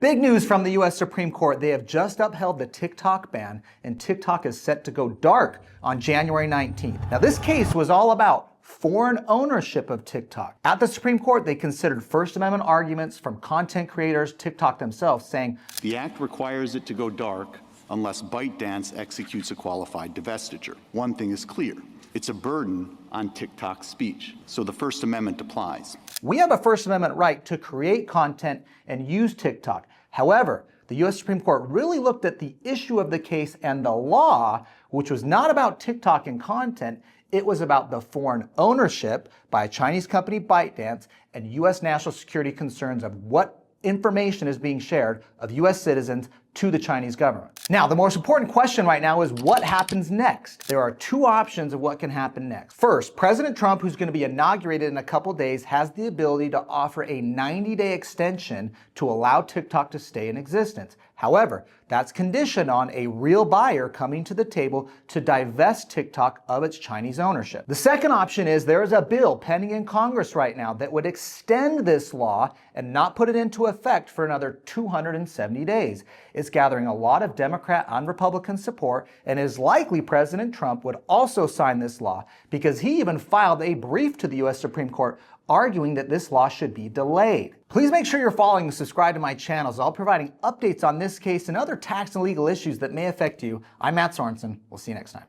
Big news from the US Supreme Court. They have just upheld the TikTok ban, and TikTok is set to go dark on January 19th. Now, this case was all about foreign ownership of TikTok. At the Supreme Court, they considered First Amendment arguments from content creators, TikTok themselves, saying, "The act requires it to go dark unless ByteDance executes a qualified divestiture. One thing is clear. It's a burden on TikTok's speech, so the First Amendment applies." We have a First Amendment right to create content and use TikTok. However, the US Supreme Court really looked at the issue of the case and the law, which was not about TikTok and content. It was about the foreign ownership by a Chinese company, ByteDance, and US national security concerns of what information is being shared of US citizens to the Chinese government. Now, the most important question right now is what happens next? There are two options of what can happen next. First, President Trump, who's going to be inaugurated in a couple days, has the ability to offer a 90-day extension to allow TikTok to stay in existence. However, that's conditioned on a real buyer coming to the table to divest TikTok of its Chinese ownership. The second option is there is a bill pending in Congress right now that would extend this law and not put it into effect for another 270 days. It's gathering a lot of Democrat and Republican support, and it is likely President Trump would also sign this law because he even filed a brief to the US Supreme Court arguing that this law should be delayed. Please make sure you're following and subscribe to my channels. I'll be providing updates on this case and other tax and legal issues that may affect you. I'm Matt Sorensen. We'll see you next time.